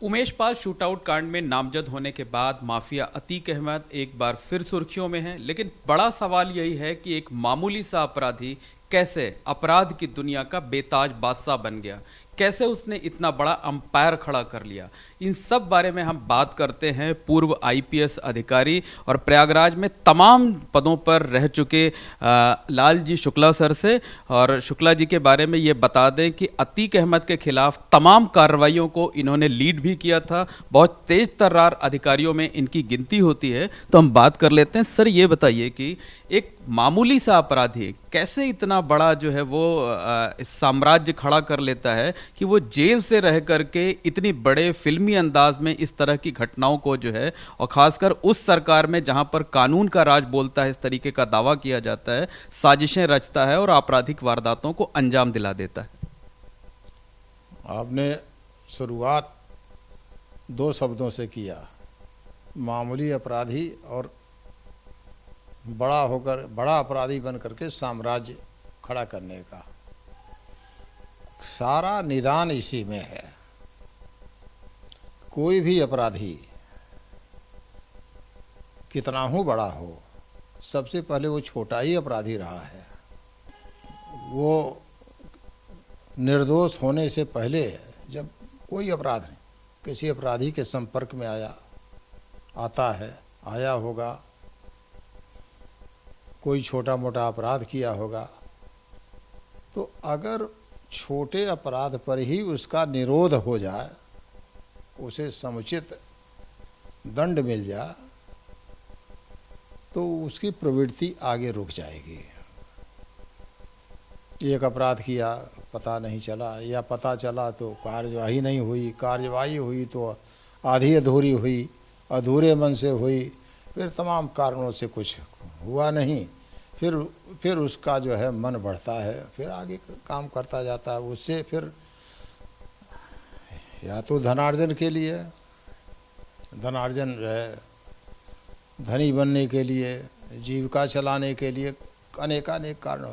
Umesh Pal shootout कांड में नामजद होने के बाद माफिया अतीक अहमद एक बार फिर सुर्खियों में है। लेकिन बड़ा सवाल यही है कि एक मामूली सा अपराधी कैसे अपराध की दुनिया का बेताज बादशाह बन गया, कैसे उसने इतना बड़ा अंपायर खड़ा कर लिया। इन सब बारे में हम बात करते हैं पूर्व आईपीएस अधिकारी और प्रयागराज में तमाम पदों पर रह चुके लालजी शुक्ला सर से। और शुक्ला जी के बारे में ये बता दें कि अतीक अहमद के खिलाफ तमाम कार्रवाइयों को इन्होंने लीड भी किया था। बहुत तेज तर्रार अधिकारियों में इनकी गिनती होती है। तो हम बात कर लेते हैं। सर ये बताइए कि एक मामूली सा अपराधी कैसे इतना बड़ा जो है वो साम्राज्य खड़ा कर लेता है कि वो जेल से रह करके इतनी बड़े फिल्मी अंदाज में इस तरह की घटनाओं को जो है, और खासकर उस सरकार में जहां पर कानून का राज बोलता है, इस तरीके का दावा किया जाता है, साजिशें रचता है और आपराधिक वारदातों को अंजाम दिला देता है। आपने शुरुआत दो शब्दों से किया, मामूली अपराधी और बड़ा होकर बड़ा अपराधी बन करके साम्राज्य खड़ा करने का। सारा निदान इसी में है। कोई भी अपराधी कितना हो बड़ा हो, सबसे पहले वो छोटा ही अपराधी रहा है। वो निर्दोष होने से पहले जब कोई अपराध नहीं किसी अपराधी के संपर्क में आया होगा, कोई छोटा मोटा अपराध किया होगा, तो अगर छोटे अपराध पर ही उसका निरोध हो जाए, उसे समुचित दंड मिल जाए, तो उसकी प्रवृत्ति आगे रुक जाएगी। एक अपराध किया, पता नहीं चला, या पता चला तो कार्यवाही नहीं हुई, कार्यवाही हुई तो आधी अधूरी हुई, अधूरे मन से हुई, फिर तमाम कारणों से कुछ हुआ नहीं, फिर उसका जो है मन बढ़ता है, फिर आगे काम करता जाता है। उससे फिर या तो धनार्जन के लिए, धनार्जन जो है धनी बनने के लिए, जीविका चलाने के लिए, अनेकानेक कारण,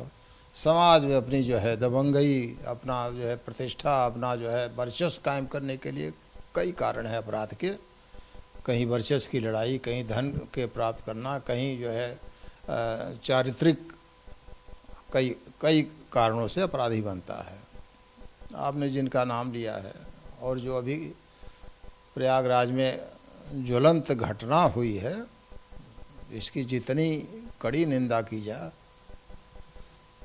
समाज में अपनी जो है दबंगई, अपना जो है प्रतिष्ठा, अपना जो है वर्चस्व कायम करने के लिए कई कारण है अपराध के। कहीं वर्चस्व की लड़ाई, कहीं धन के प्राप्त करना, कहीं जो है चारित्रिक, कई कारणों से अपराधी बनता है। आपने जिनका नाम लिया है और जो अभी प्रयागराज में ज्वलंत घटना हुई है, इसकी जितनी कड़ी निंदा की जाए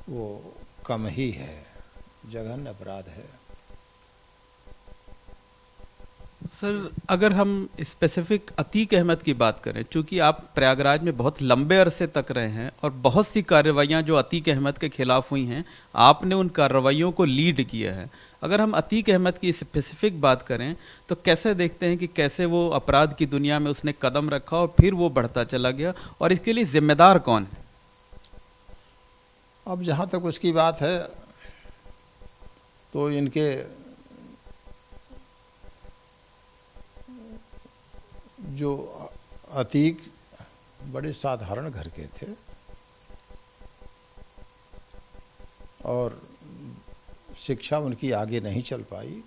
वो कम ही है। जघन्य अपराध है। सर अगर हम स्पेसिफिक अतीक अहमद की बात करें, चूंकि आप प्रयागराज में बहुत लंबे अरसे तक रहे हैं और बहुत सी कार्रवाइयां जो अतीक अहमद के खिलाफ हुई हैं, आपने उन कार्रवाइयों को लीड किया है। अगर हम अतीक अहमद की स्पेसिफिक बात करें तो कैसे देखते हैं कि कैसे वो अपराध की दुनिया में उसने कदम रखा और फिर वो बढ़ता चला गया, और इसके लिए जिम्मेदार कौन है? अब जहाँ तक उसकी बात है तो इनके जो अतीक बड़े साधारण घर के थे और शिक्षा उनकी आगे नहीं चल पाई,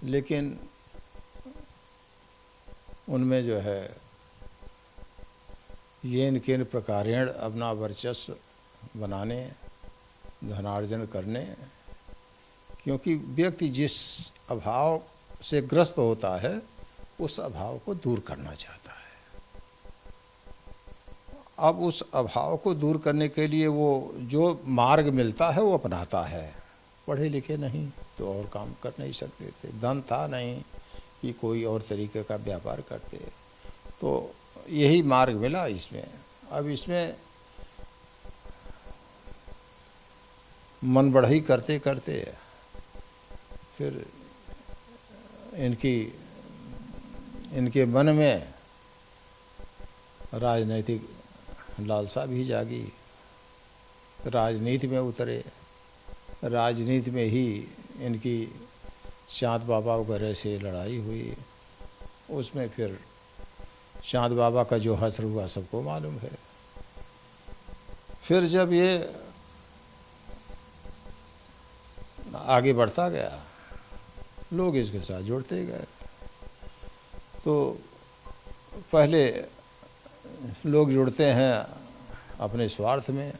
लेकिन उनमें जो है येन केन प्रकारेण अपना वर्चस्व बनाने, धनार्जन करने, क्योंकि व्यक्ति जिस अभाव से ग्रस्त होता है उस अभाव को दूर करना चाहता है। अब उस अभाव को दूर करने के लिए वो जो मार्ग मिलता है वो अपनाता है। पढ़े लिखे नहीं तो और काम कर नहीं सकते थे, धन था नहीं कि कोई और तरीके का व्यापार करते, तो यही मार्ग मिला इसमें। अब इसमें मन बढ़ई करते करते फिर इनके मन में राजनीतिक लालसा भी जागी, राजनीति में उतरे। राजनीति में ही इनकी चाँद बाबा वगैरह से लड़ाई हुई, उसमें फिर चाँद बाबा का जो हश्र हुआ सबको मालूम है। फिर जब ये आगे बढ़ता गया, लोग इसके साथ जुड़ते गए। तो पहले लोग जुड़ते हैं अपने स्वार्थ में,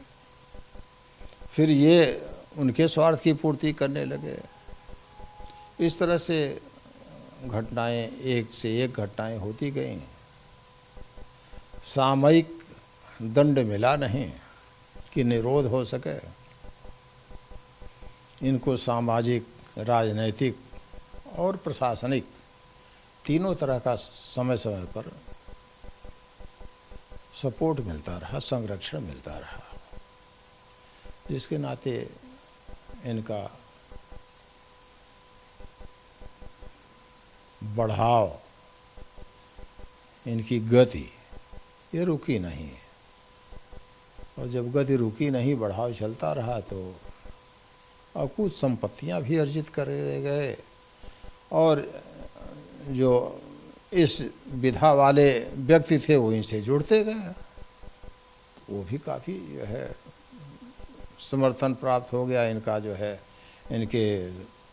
फिर ये उनके स्वार्थ की पूर्ति करने लगे। इस तरह से घटनाएं, एक से एक घटनाएं होती गईं। सामयिक दंड मिला नहीं कि निरोध हो सके। इनको सामाजिक, राजनैतिक और प्रशासनिक तीनों तरह का समय समय पर सपोर्ट मिलता रहा, संरक्षण मिलता रहा, जिसके नाते इनका बढ़ाव, इनकी गति ये रुकी नहीं। और जब गति रुकी नहीं, बढ़ाव चलता रहा, तो अब कुछ संपत्तियां भी अर्जित कर गए। और जो इस विधा वाले व्यक्ति थे वो इनसे जुड़ते गए, वो भी काफ़ी जो है समर्थन प्राप्त हो गया। इनका जो है, इनके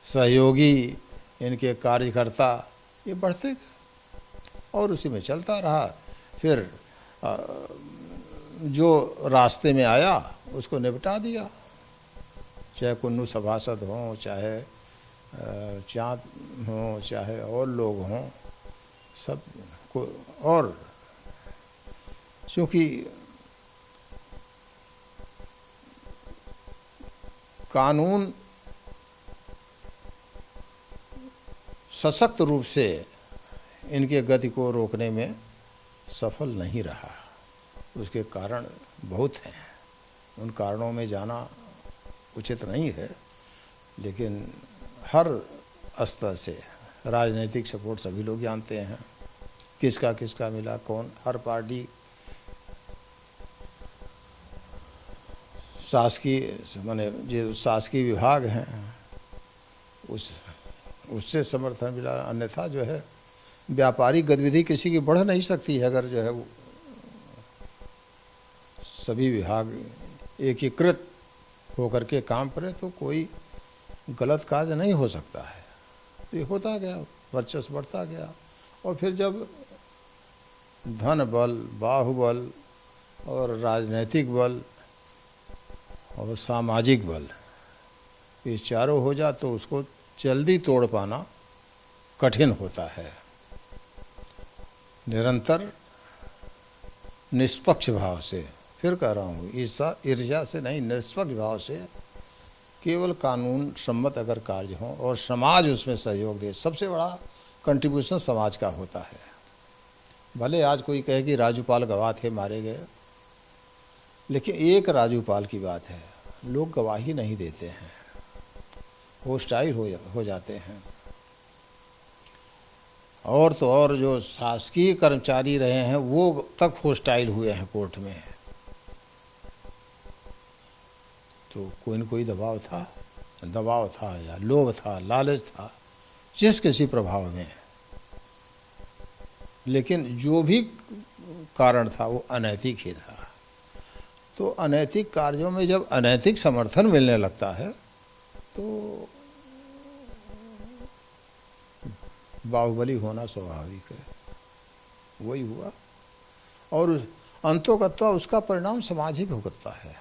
सहयोगी, इनके कार्यकर्ता ये बढ़ते गए और उसी में चलता रहा। फिर जो रास्ते में आया उसको निपटा दिया, चाहे कुन्नू सभासद हों, चाहे चाँद हों, चाहे और लोग हों, सब को। और क्योंकि कानून सशक्त रूप से इनके गति को रोकने में सफल नहीं रहा, उसके कारण बहुत हैं। उन कारणों में जाना उचित नहीं है, लेकिन हर स्तर से राजनीतिक सपोर्ट सभी लोग जानते हैं, किसका किसका मिला, कौन, हर पार्टी शासकीय, माने जो शासकीय विभाग हैं उससे समर्थन मिला। अन्यथा जो है व्यापारिक गतिविधि किसी की बढ़ नहीं सकती है। अगर जो है वो सभी विभाग एकीकृत होकर के काम करें तो कोई गलत कार्य नहीं हो सकता है। तो ये होता गया, वर्चस्व बढ़ता गया। और फिर जब धन बल, बाहुबल और राजनैतिक बल और सामाजिक बल ये चारों हो जा तो उसको जल्दी तोड़ पाना कठिन होता है। निरंतर निष्पक्ष भाव से, फिर कह रहा हूँ, ईर्ष्या से नहीं, निष्पक्ष भाव से केवल कानून सम्मत अगर कार्य हो और समाज उसमें सहयोग दे, सबसे बड़ा कंट्रीब्यूशन समाज का होता है। भले आज कोई कहे कि राजूपाल गवाह थे, मारे गए, लेकिन एक राजूपाल की बात है, लोग गवाही नहीं देते हैं, होस्टाइल हो जाते हैं। और तो और जो शासकीय कर्मचारी रहे हैं वो तक होस्टाइल हुए हैं कोर्ट में। तो कोई न कोई दबाव था या लोभ था, लालच था, जिस किसी प्रभाव में, लेकिन जो भी कारण था वो अनैतिक ही था। तो अनैतिक कार्यों में जब अनैतिक समर्थन मिलने लगता है तो बाहुबली होना स्वाभाविक है। वही हुआ और अंतोगत्वा उसका परिणाम समाज ही भुगतता है।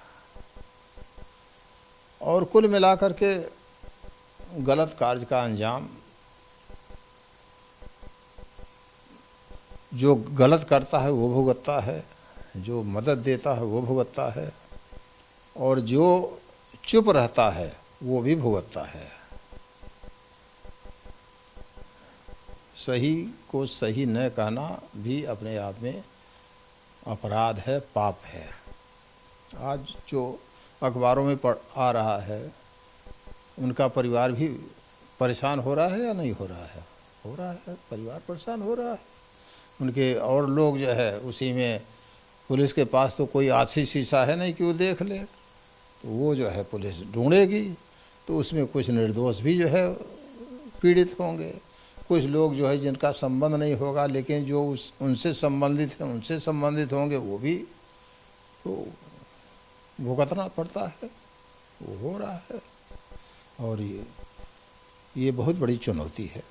और कुल मिलाकर के गलत कार्य का अंजाम जो गलत करता है वो भुगतता है, जो मदद देता है वो भुगतता है, और जो चुप रहता है वो भी भुगतता है। सही को सही न कहना भी अपने आप में अपराध है, पाप है। आज जो अखबारों में आ रहा है, उनका परिवार भी परेशान हो रहा है या नहीं हो रहा है? हो रहा है, परिवार परेशान हो रहा है। उनके और लोग जो है उसी में, पुलिस के पास तो कोई आछी शीशा है नहीं कि वो देख ले, तो वो जो है पुलिस ढूंढेगी, तो उसमें कुछ निर्दोष भी जो है पीड़ित होंगे, कुछ लोग जो है जिनका संबंध नहीं होगा लेकिन जो उनसे संबंधित हैं, उनसे संबंधित होंगे, वो भी तो भुगतना पड़ता है। वो हो रहा है। और ये ये बहुत बड़ी चुनौती है।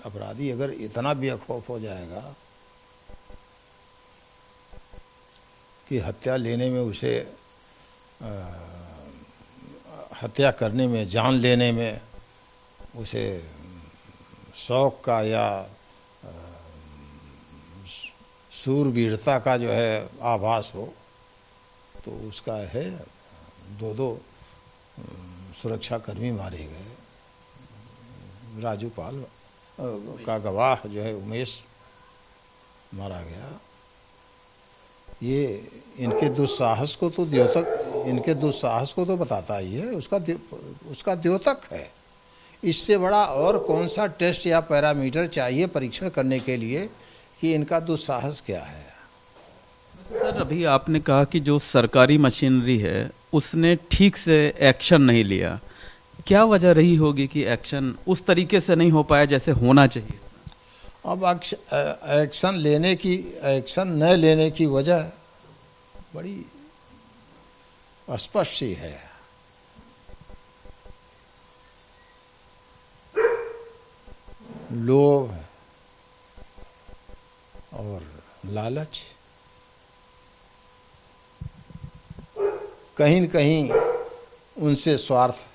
अपराधी अगर इतना बेखौफ हो जाएगा कि हत्या लेने में उसे हत्या करने में, जान लेने में उसे शौक का या शूरवीरता का जो है आभास हो, तो उसका है दो दो सुरक्षाकर्मी मारे गए। राजूपाल का गवाह जो है उमेश मारा गया। ये इनके दुस्साहस को तो द्योतक, इनके दुस्साहस को तो बताता ही है, उसका द्योतक है। इससे बड़ा और कौन सा टेस्ट या पैरामीटर चाहिए परीक्षण करने के लिए कि इनका दुस्साहस क्या है। सर, अभी आपने कहा कि जो सरकारी मशीनरी है उसने ठीक से एक्शन नहीं लिया। क्या वजह रही होगी कि एक्शन उस तरीके से नहीं हो पाया जैसे होना चाहिए? अब एक्शन न लेने की वजह बड़ी स्पष्ट सी है। लोभ और लालच, कहीं न कहीं उनसे स्वार्थ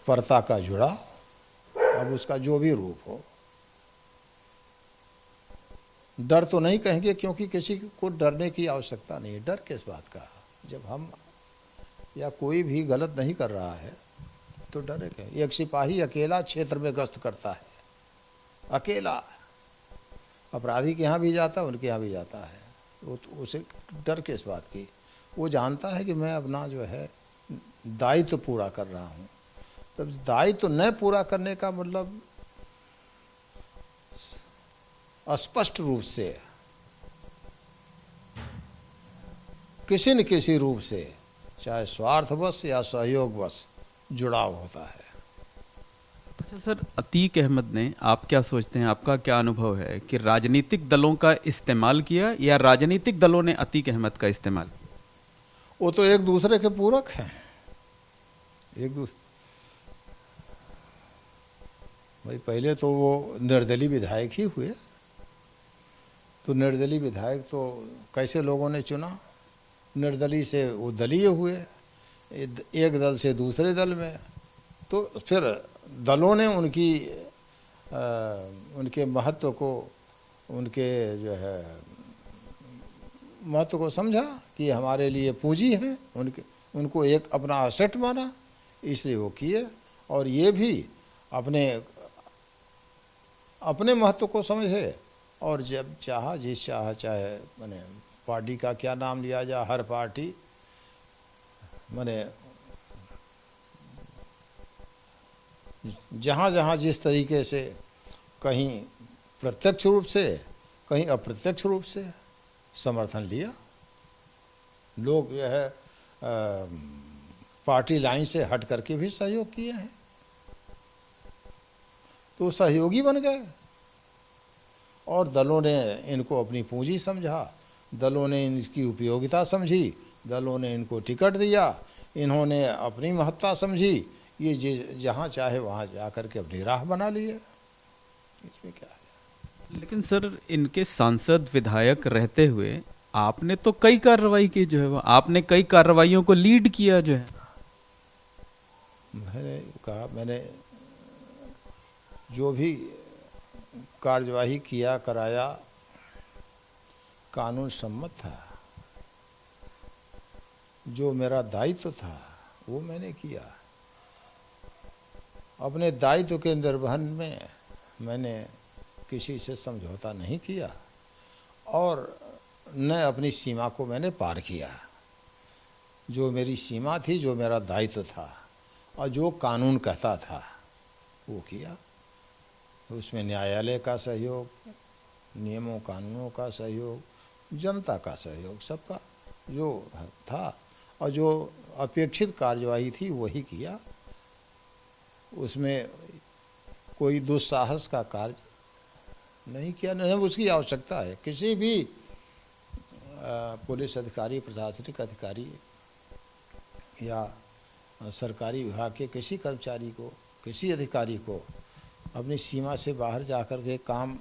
परता का जुड़ाव, अब उसका जो भी रूप हो। डर तो नहीं कहेंगे, क्योंकि किसी को डरने की आवश्यकता नहीं है। डर किस बात का? जब हम या कोई भी गलत नहीं कर रहा है तो डरे क्या? एक सिपाही अकेला क्षेत्र में गश्त करता है, अकेला, अपराधी के यहाँ भी जाता है, उनके यहाँ भी जाता है। वो तो उसे डर किस बात की? वो जानता है कि मैं अपना जो है दायित्व पूरा कर रहा हूँ। तब दायित्व न पूरा करने का मतलब स्पष्ट रूप से किसी न किसी रूप से, चाहे स्वार्थवश या सहयोगवश, जुड़ाव होता है। अच्छा सर, अतीक अहमद ने, आप क्या सोचते हैं, आपका क्या अनुभव है कि राजनीतिक दलों का इस्तेमाल किया या राजनीतिक दलों ने अतीक अहमद का इस्तेमाल किया? वो तो एक दूसरे के पूरक हैं। भाई पहले तो वो निर्दलीय विधायक ही हुए, तो निर्दलीय विधायक तो कैसे लोगों ने चुना? निर्दलीय से वो दलीय हुए, एक दल से दूसरे दल में, तो फिर दलों ने उनके महत्व को, उनके जो है महत्व को समझा कि हमारे लिए पूंजी है, उनको एक अपना असेट माना, इसलिए वो किए। और ये भी अपने महत्व को समझे, और जब चाहा, जिस चाहे मैंने पार्टी का क्या नाम लिया जाए, हर पार्टी मैंने जहाँ जहाँ जिस तरीके से, कहीं प्रत्यक्ष रूप से, कहीं अप्रत्यक्ष रूप से समर्थन लिया। लोग जो है पार्टी लाइन से हट करके भी सहयोग किए हैं, तो सहयोगी बन गए। और दलों ने इनको अपनी पूंजी समझा, दलों ने इनकी उपयोगिता समझी, दलों ने इनको टिकट दिया, इन्होंने अपनी महत्ता समझी, ये जहाँ चाहे वहाँ जा करके अपनी राह बना ली है। इसमें क्या है? लेकिन सर, इनके सांसद विधायक रहते हुए आपने तो कई कार्रवाई की, जो है वो आपने कई कार्रवाइयों को लीड किया जो है। मैंने कहा, मैंने जो भी कार्यवाही किया कराया कानून सम्मत था, जो मेरा दायित्व था वो मैंने किया। अपने दायित्व के निर्वहन में मैंने किसी से समझौता नहीं किया, और न अपनी सीमा को मैंने पार किया। जो मेरी सीमा थी, जो मेरा दायित्व था, और जो कानून कहता था वो किया। उसमें न्यायालय का सहयोग, नियमों कानूनों का सहयोग, जनता का सहयोग, सबका जो था, और जो अपेक्षित कार्यवाही थी वही किया। उसमें कोई दुस्साहस का कार्य नहीं किया, न उसकी आवश्यकता है। किसी भी पुलिस अधिकारी, प्रशासनिक अधिकारी या सरकारी विभाग के किसी कर्मचारी को, किसी अधिकारी को अपनी सीमा से बाहर जाकर के काम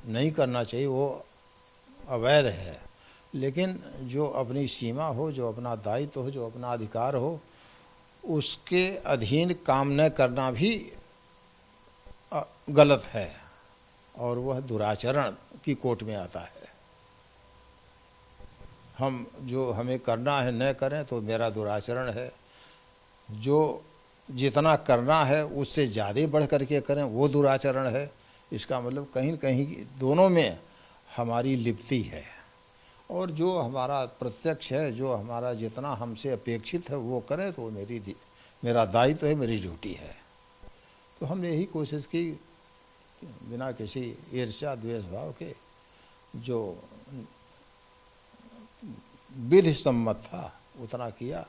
नहीं करना चाहिए, वो अवैध है। लेकिन जो अपनी सीमा हो, जो अपना दायित्व हो, जो अपना अधिकार हो, उसके अधीन काम न करना भी गलत है और वह दुराचरण की कोट में आता है। हम जो हमें करना है न करें तो मेरा दुराचरण है, जो जितना करना है उससे ज़्यादा बढ़ करके करें वो दुराचरण है। इसका मतलब कहीं न कहीं दोनों में हमारी लिप्ति है, और जो हमारा प्रत्यक्ष है, जो हमारा जितना हमसे अपेक्षित है वो करें तो मेरा दायित्व है, मेरी ड्यूटी है। तो हमने यही कोशिश की बिना किसी ईर्ष्या द्वेष भाव के, जो विधि सम्मत था उतना किया,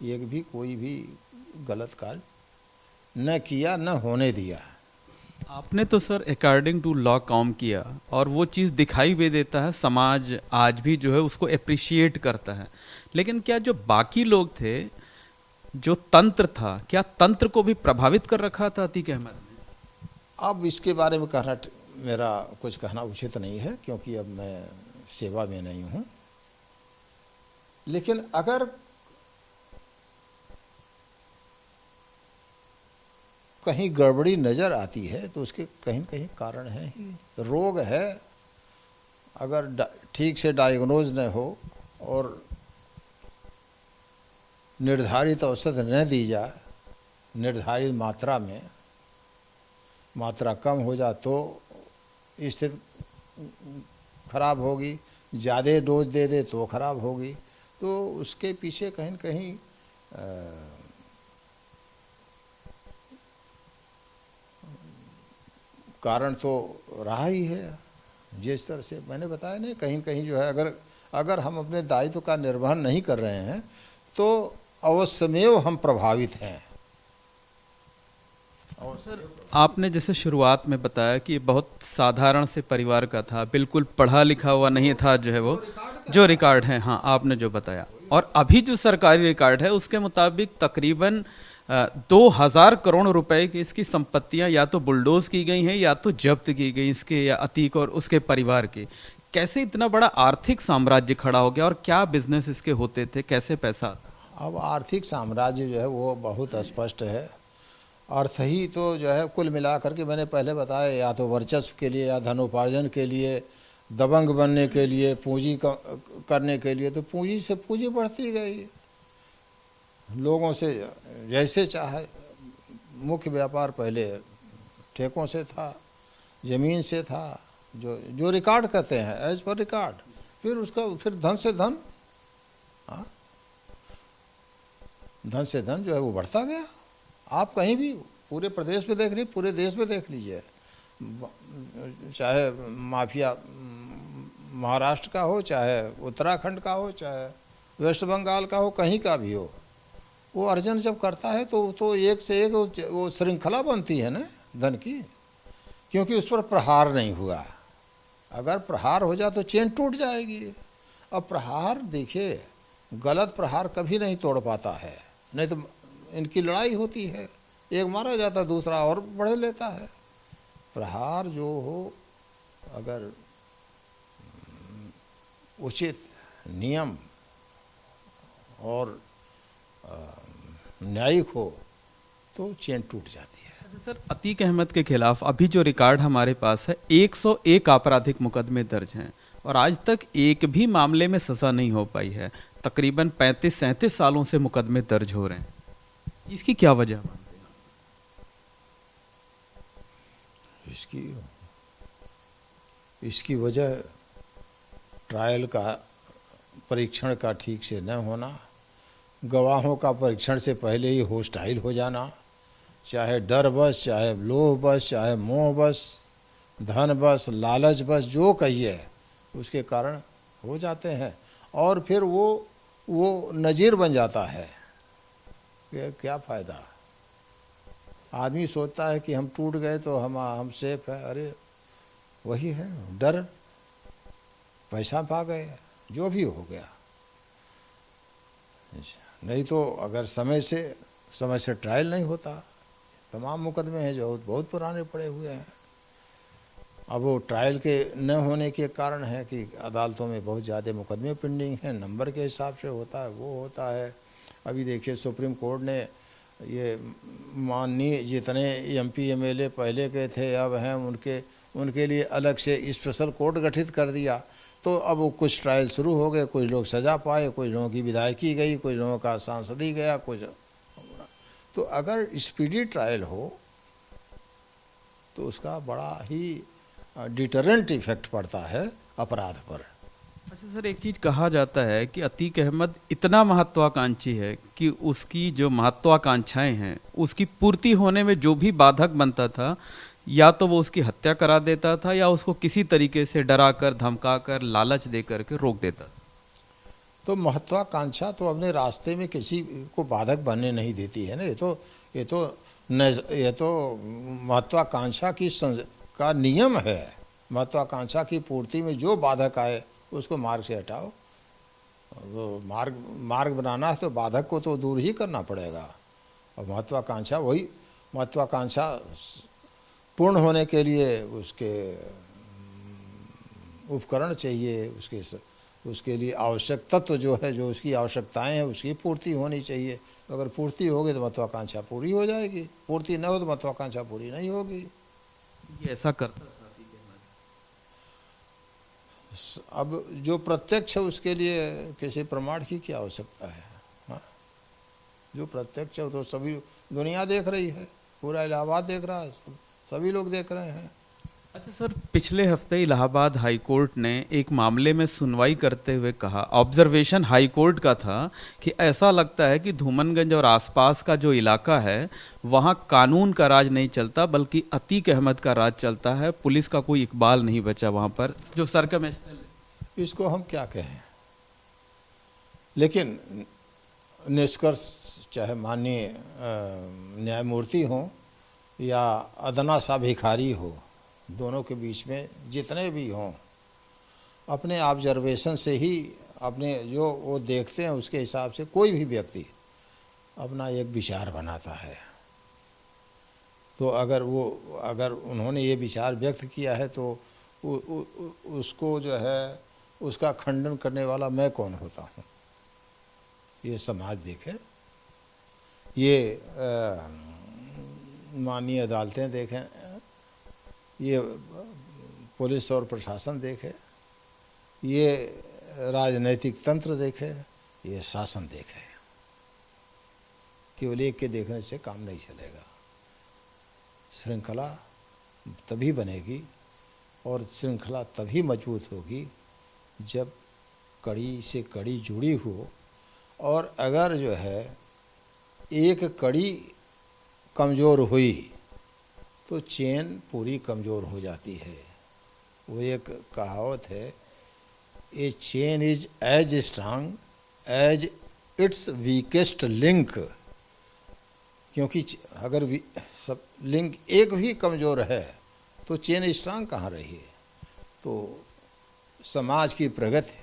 एक भी कोई भी गलत कार्य न किया, न होने दिया। आपने तो सर अकॉर्डिंग टू लॉ काम किया और वो चीज़ दिखाई भी देता है, समाज आज भी जो है उसको अप्रिशिएट करता है। लेकिन क्या जो बाकी लोग थे, जो तंत्र था, क्या तंत्र को भी प्रभावित कर रखा था अतीक अहमद ने? अब इसके बारे में कहना मेरा कुछ कहना उचित नहीं है, क्योंकि अब मैं सेवा में नहीं हूँ। लेकिन अगर कहीं गड़बड़ी नज़र आती है तो उसके कहीं न कहीं कारण है ही, रोग है। अगर ठीक से डायग्नोज न हो और निर्धारित औषध न दी जाए निर्धारित मात्रा में, मात्रा कम हो जाए तो स्थिति खराब होगी, ज़्यादा डोज दे दे तो खराब होगी। तो उसके पीछे कहीं न कहीं कारण तो रहा ही है। जिस तरह से मैंने बताया नहीं, कहीं न कहीं जो है, अगर हम अपने दायित्व का निर्वहन नहीं कर रहे हैं तो अवश्यमेव हम प्रभावित हैं। सर, आपने जैसे शुरुआत में बताया कि बहुत साधारण से परिवार का था, बिल्कुल पढ़ा लिखा हुआ नहीं था, जो है वो जो रिकॉर्ड है, हाँ आपने जो बताया, और अभी जो सरकारी रिकॉर्ड है उसके मुताबिक तकरीबन 2000 करोड़ रुपए की इसकी संपत्तियां या तो बुलडोज की गई हैं या तो जब्त की गई इसके, या अतीक और उसके परिवार के। कैसे इतना बड़ा आर्थिक साम्राज्य खड़ा हो गया और क्या बिजनेस इसके होते थे, कैसे पैसा आता? अब आर्थिक साम्राज्य जो है वो बहुत स्पष्ट है। अर्थ ही तो जो है कुल मिलाकर के मैंने पहले बताया, या तो वर्चस्व के लिए, या धनोपार्जन के लिए, दबंग बनने के लिए, पूंजी करने के लिए। तो पूंजी से पूंजी बढ़ती गई, लोगों से जैसे चाहे। मुख्य व्यापार पहले ठेकों से था, ज़मीन से था, जो रिकॉर्ड कहते हैं एज पर रिकॉर्ड। फिर धन से धन, हाँ, धन से धन जो है वो बढ़ता गया। आप कहीं भी पूरे प्रदेश में देख लीजिए, पूरे देश में देख लीजिए, चाहे माफिया महाराष्ट्र का हो, चाहे उत्तराखंड का हो, चाहे वेस्ट बंगाल का हो, कहीं का भी हो, वो अर्जन जब करता है तो एक से एक वो श्रृंखला बनती है ना धन की, क्योंकि उस पर प्रहार नहीं हुआ। अगर प्रहार हो जाए तो चेन टूट जाएगी। अब प्रहार देखिए, गलत प्रहार कभी नहीं तोड़ पाता है, नहीं तो इनकी लड़ाई होती है, एक मारा जाता दूसरा और बढ़ लेता है। प्रहार जो हो, अगर उचित नियम और न्यायिक हो तो चेन टूट जाती है। सर, अतीक अहमद के खिलाफ अभी जो रिकॉर्ड हमारे पास है, 101 आपराधिक मुकदमे दर्ज हैं और आज तक एक भी मामले में सजा नहीं हो पाई है। तकरीबन 35-37 सालों से मुकदमे दर्ज हो रहे हैं। इसकी क्या वजह मानते हैं? इसकी वजह ट्रायल का परीक्षण का ठीक से न होना, गवाहों का परीक्षण से पहले ही होस्टाइल हो जाना, चाहे डर बस, चाहे लोभ बस, चाहे मोह बस, धन बस, लालच बस, जो कहिए उसके कारण हो जाते हैं। और फिर वो नज़ीर बन जाता है। क्या फ़ायदा? आदमी सोचता है कि हम टूट गए तो हम सेफ है। अरे वही है डर, पैसा पा गए, जो भी हो गया। नहीं तो अगर समय से ट्रायल नहीं होता, तमाम मुकदमे हैं जो बहुत पुराने पड़े हुए हैं। अब वो ट्रायल के न होने के कारण है कि अदालतों में बहुत ज़्यादा मुकदमे पेंडिंग हैं, नंबर के हिसाब से होता है, वो होता है। अभी देखिए सुप्रीम कोर्ट ने ये माननीय जितने एमपी एमएलए पहले के थे अब हैं उनके लिए अलग से स्पेशल कोर्ट गठित कर दिया। तो अब वो कुछ ट्रायल शुरू हो गए, कुछ लोग सज़ा पाए, कुछ लोगों की विधायकी गई, कुछ लोगों का सांसदी गया, कुछ। तो अगर स्पीडी ट्रायल हो तो उसका बड़ा ही डिटरेंट इफेक्ट पड़ता है अपराध पर। अच्छा सर, एक चीज कहा जाता है कि अतीक अहमद इतना महत्वाकांक्षी है कि उसकी जो महत्वाकांक्षाएं हैं उसकी पूर्ति होने में जो भी बाधक बनता था, या तो वो उसकी हत्या करा देता था या उसको किसी तरीके से डरा कर, धमका कर, लालच दे करके रोक देता। तो महत्वाकांक्षा तो अपने रास्ते में किसी को बाधक बनने नहीं देती है ना। ये तो महत्वाकांक्षा का नियम है। महत्वाकांक्षा की पूर्ति में जो बाधक आए उसको मार्ग से हटाओ। वो मार्ग बनाना है तो बाधक को तो दूर ही करना पड़ेगा। और महत्वाकांक्षा पूर्ण होने के लिए उसके उपकरण चाहिए, उसके लिए आवश्यक तत्व जो है, जो उसकी आवश्यकताएं हैं उसकी पूर्ति होनी चाहिए। तो अगर पूर्ति होगी तो महत्वाकांक्षा पूरी हो जाएगी, पूर्ति न हो तो महत्वाकांक्षा पूरी नहीं होगी। ये ऐसा करता था अतीक अहमद। अब जो प्रत्यक्ष है उसके लिए किसी प्रमाण की क्या आवश्यकता है? हाँ, जो प्रत्यक्ष है तो सभी दुनिया देख रही है, पूरा इलाहाबाद देख रहा है, सभी लोग देख रहे हैं। अच्छा सर, पिछले हफ्ते इलाहाबाद हाई कोर्ट ने एक मामले में सुनवाई करते हुए कहा, ऑब्जर्वेशन हाई कोर्ट का था कि ऐसा लगता है कि धूमनगंज और आसपास का जो इलाका है वहाँ कानून का राज नहीं चलता बल्कि अतीक अहमद का राज चलता है। पुलिस का कोई इकबाल नहीं बचा वहाँ पर, जो सरकमस्टेंस। इसको हम क्या कहें, लेकिन निष्कर्ष चाहे माननीय न्यायमूर्ति हों या अदना सा भिखारी हो, दोनों के बीच में जितने भी हों, अपने ऑब्जर्वेशन से ही, अपने जो वो देखते हैं उसके हिसाब से कोई भी व्यक्ति अपना एक विचार बनाता है। तो अगर उन्होंने ये विचार व्यक्त किया है तो उसको जो है उसका खंडन करने वाला मैं कौन होता हूँ? ये समाज देखे, ये माननीय अदालतें देखें, ये पुलिस और प्रशासन देखे, ये राजनैतिक तंत्र देखे, ये शासन देखे। केवल एक के देखने से काम नहीं चलेगा। श्रृंखला तभी बनेगी और श्रृंखला तभी मजबूत होगी जब कड़ी से कड़ी जुड़ी हो। और अगर जो है एक कड़ी कमज़ोर हुई तो चेन पूरी कमज़ोर हो जाती है। वो एक कहावत है, a chain is as strong as its weakest link. क्योंकि अगर सब लिंक एक भी कमज़ोर है तो चेन स्ट्रांग कहाँ रही है? तो समाज की प्रगति,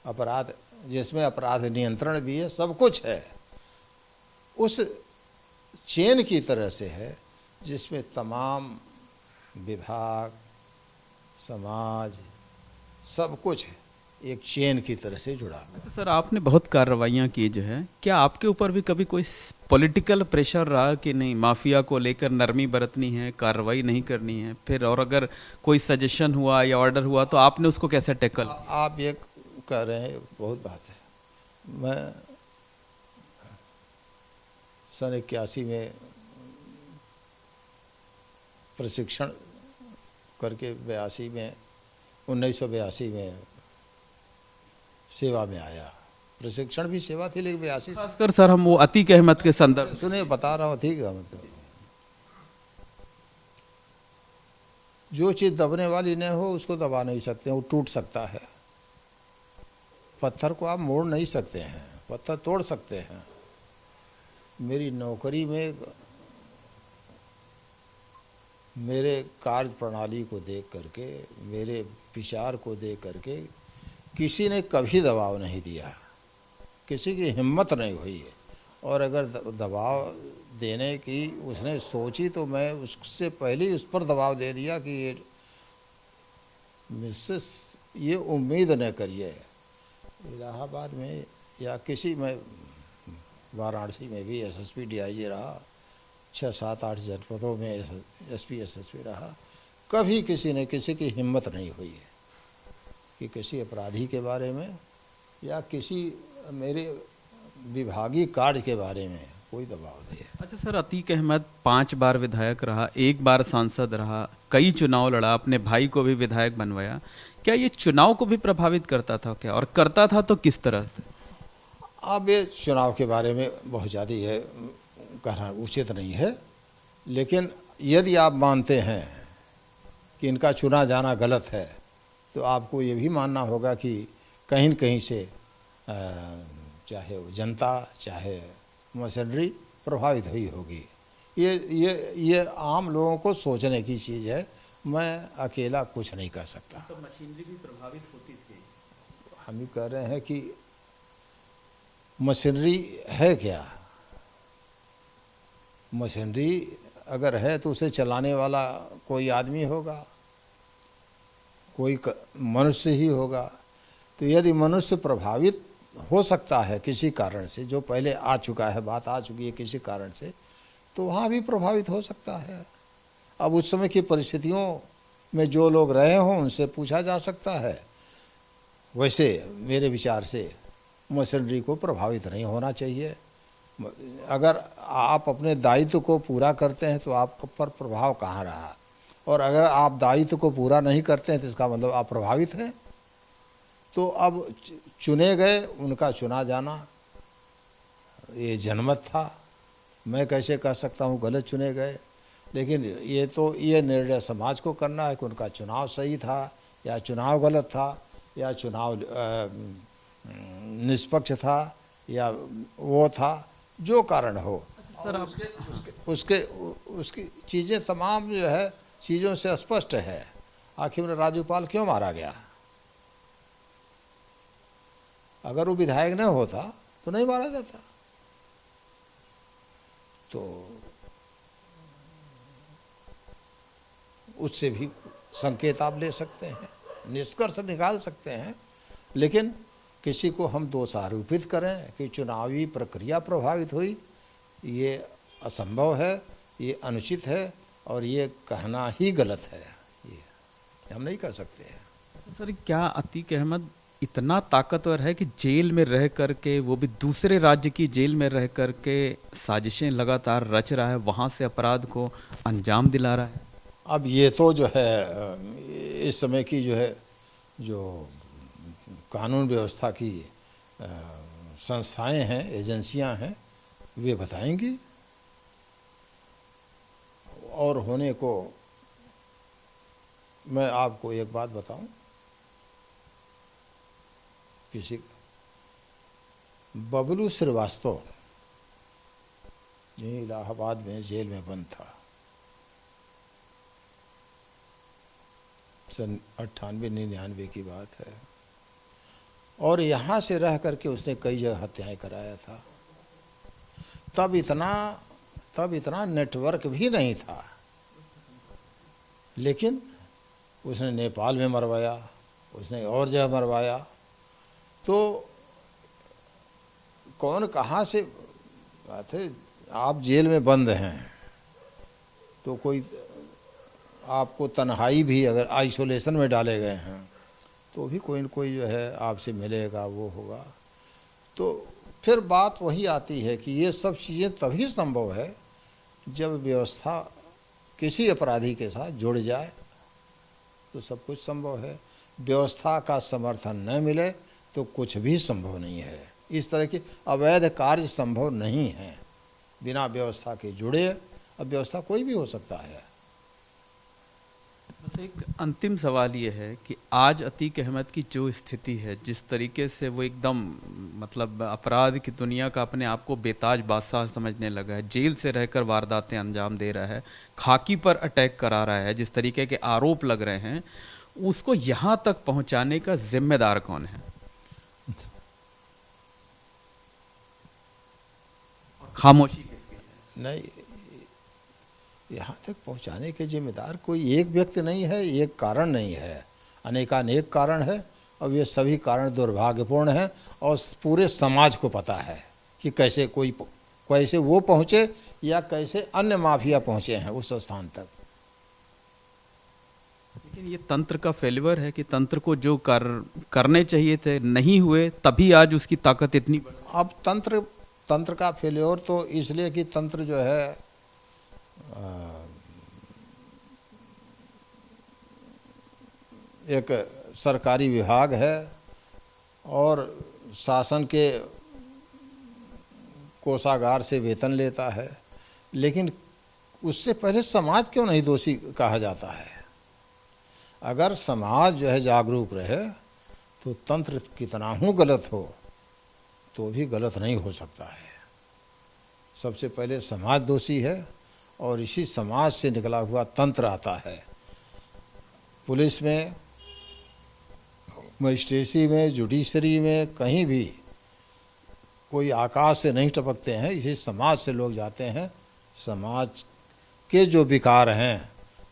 अपराध जिसमें अपराध नियंत्रण भी है, सब कुछ है, उस चेन की तरह से है जिसमें तमाम विभाग, समाज, सब कुछ है, एक चेन की तरह से जुड़ा हुआ। अच्छा सर, आपने बहुत कार्रवाइयाँ की जो है, क्या आपके ऊपर भी कभी कोई पॉलिटिकल प्रेशर रहा कि नहीं माफिया को लेकर नरमी बरतनी है, कार्रवाई नहीं करनी है फिर, और अगर कोई सजेशन हुआ या ऑर्डर हुआ तो आपने उसको कैसे टैकल? आप ये कह रहे हैं, बहुत बात है। मैं सन 81 में प्रशिक्षण करके 1982 में सेवा में आया। प्रशिक्षण भी सेवा थी, लेकिन 82 खासकर सर हम वो अतीक अहमद के संदर्भ सुने बता रहा हूँ, ठीक है। मतलब जो चीज़ दबने वाली न हो उसको दबा नहीं सकते, वो टूट सकता है। पत्थर को आप मोड़ नहीं सकते हैं, पत्थर तोड़ सकते हैं। मेरी नौकरी में मेरे कार्य प्रणाली को देख करके, मेरे विचार को देख करके किसी ने कभी दबाव नहीं दिया। किसी की हिम्मत नहीं हुई है। और अगर दबाव देने की उसने सोची तो मैं उससे पहले ही उस पर दबाव दे दिया कि ये मुझसे ये उम्मीद न करिए। इलाहाबाद में या किसी में, वाराणसी में भी एसएसपी डीआईजी रहा, 6-7-8 जनपदों में एसपी एसएसपी रहा, कभी किसी ने किसी की हिम्मत नहीं हुई है कि किसी अपराधी के बारे में या किसी मेरे विभागीय कार्य के बारे में कोई दबाव दे। अच्छा सर, अतीक अहमद 5 बार विधायक रहा, 1 बार सांसद रहा, कई चुनाव लड़ा, अपने भाई को भी विधायक बनवाया। क्या ये चुनाव को भी प्रभावित करता था क्या, और करता था तो किस तरह से? अब ये चुनाव के बारे में बहुत ज़्यादा है कहना उचित नहीं है, लेकिन यदि आप मानते हैं कि इनका चुना जाना गलत है तो आपको ये भी मानना होगा कि कहीं न कहीं से चाहे वो जनता चाहे मशीनरी प्रभावित हुई होगी। ये आम लोगों को सोचने की चीज़ है, मैं अकेला कुछ नहीं कर सकता। तो मशीनरी भी प्रभावित होती थी। हम ही कह रहे हैं कि मशीनरी है क्या, मशीनरी अगर है तो उसे चलाने वाला कोई आदमी होगा, कोई मनुष्य ही होगा। तो यदि मनुष्य प्रभावित हो सकता है किसी कारण से, जो पहले आ चुका है, बात आ चुकी है किसी कारण से, तो वहाँ भी प्रभावित हो सकता है। अब उस समय की परिस्थितियों में जो लोग रहे हों उनसे पूछा जा सकता है। वैसे मेरे विचार से मशीनरी को प्रभावित नहीं होना चाहिए। अगर आप अपने दायित्व को पूरा करते हैं तो आप पर प्रभाव कहाँ रहा, और अगर आप दायित्व को पूरा नहीं करते हैं तो इसका मतलब आप प्रभावित हैं। तो अब चुने गए, उनका चुना जाना ये जनमत था, मैं कैसे कह सकता हूँ गलत चुने गए। लेकिन ये निर्णय समाज को करना है कि उनका चुनाव सही था या चुनाव गलत था, या चुनाव निष्पक्ष था या वो था, जो कारण हो। सर आप उसकी चीज़ें तमाम जो है चीज़ों से स्पष्ट है। आखिर में राजूपाल क्यों मारा गया? अगर वो विधायक न होता तो नहीं मारा जाता। तो उससे भी संकेत आप ले सकते हैं, निष्कर्ष निकाल सकते हैं, लेकिन किसी को हम दोष आरोपित करें कि चुनावी प्रक्रिया प्रभावित हुई, ये असंभव है, ये अनुचित है और ये कहना ही गलत है। ये हम नहीं कह सकते हैं। सर, क्या अतीक अहमद इतना ताकतवर है कि जेल में रह करके, वो भी दूसरे राज्य की जेल में रह करके साजिशें लगातार रच रहा है, वहाँ से अपराध को अंजाम दिला रहा है? अब ये तो जो है इस समय की जो कानून व्यवस्था की संस्थाएं हैं, एजेंसियां हैं, वे बताएंगी। और होने को मैं आपको एक बात बताऊं, किसी बबलू श्रीवास्तव यही इलाहाबाद में जेल में बंद था, सन 98-99 की बात है, और यहाँ से रह करके उसने कई जगह हत्याएं कराया था। तब इतना नेटवर्क भी नहीं था, लेकिन उसने नेपाल में मरवाया, उसने और जगह मरवाया। तो कौन कहाँ से बात है, आप जेल में बंद हैं तो कोई आपको तन्हाई भी, अगर आइसोलेशन में डाले गए हैं तो भी कोई न कोई जो है आपसे मिलेगा, वो होगा। तो फिर बात वही आती है कि ये सब चीज़ें तभी संभव है जब व्यवस्था किसी अपराधी के साथ जुड़ जाए, तो सब कुछ संभव है। व्यवस्था का समर्थन न मिले तो कुछ भी संभव नहीं है। इस तरह के अवैध कार्य संभव नहीं है बिना व्यवस्था के जुड़े। अब व्यवस्था कोई भी हो सकता है। बस एक अंतिम सवाल ये है कि आज अतीक अहमद की जो स्थिति है, जिस तरीके से वो एकदम मतलब अपराध की दुनिया का अपने आप को बेताज बादशाह समझने लगा है, जेल से रहकर वारदातें अंजाम दे रहा है, खाकी पर अटैक करा रहा है, जिस तरीके के आरोप लग रहे हैं, उसको यहाँ तक पहुँचाने का जिम्मेदार कौन है? खामोशी किसकी है? नहीं, यहाँ तक पहुँचाने के जिम्मेदार कोई एक व्यक्ति नहीं है, एक कारण नहीं है, अनेकानेक कारण है और ये सभी कारण दुर्भाग्यपूर्ण हैं और पूरे समाज को पता है कि कैसे वो पहुँचे या कैसे अन्य माफिया पहुँचे हैं उस स्थान तक। लेकिन ये तंत्र का फेलिवर है कि तंत्र को जो करने चाहिए थे नहीं हुए, तभी आज उसकी ताकत इतनी बढ़। अब तंत्र का फेलियर तो इसलिए कि तंत्र जो है एक सरकारी विभाग है और शासन के कोषागार से वेतन लेता है, लेकिन उससे पहले समाज क्यों नहीं दोषी कहा जाता है? अगर समाज जो है जागरूक रहे तो तंत्र कितना ही गलत हो तो भी गलत नहीं हो सकता है। सबसे पहले समाज दोषी है और इसी समाज से निकला हुआ तंत्र आता है। पुलिस में, मजिस्ट्रेसी में, जुडिशरी में, कहीं भी कोई आकाश से नहीं टपकते हैं, इसी समाज से लोग जाते हैं। समाज के जो विकार हैं,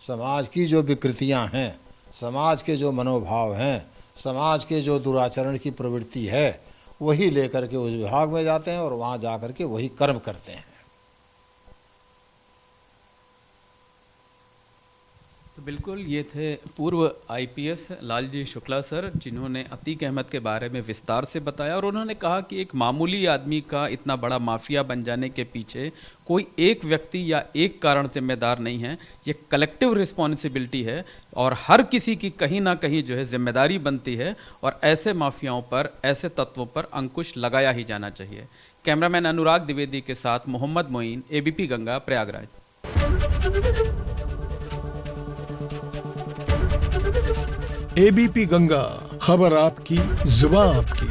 समाज की जो विकृतियां हैं, समाज के जो मनोभाव हैं, समाज के जो दुराचरण की प्रवृत्ति है, वही लेकर के उस विभाग में जाते हैं और वहाँ जा कर के वही कर्म करते हैं। तो बिल्कुल, ये थे पूर्व आईपीएस लालजी शुक्ला सर, जिन्होंने अतीक अहमद के बारे में विस्तार से बताया और उन्होंने कहा कि एक मामूली आदमी का इतना बड़ा माफिया बन जाने के पीछे कोई एक व्यक्ति या एक कारण जिम्मेदार नहीं है, ये कलेक्टिव रिस्पॉन्सिबिलिटी है और हर किसी की कहीं ना कहीं जो है जिम्मेदारी बनती है और ऐसे माफियाओं पर, ऐसे तत्वों पर अंकुश लगाया ही जाना चाहिए। कैमरामैन अनुराग द्विवेदी के साथ मोहम्मद मोइन, एबीपी गंगा, प्रयागराज। एबीपी गंगा, खबर आपकी, जुबान आपकी।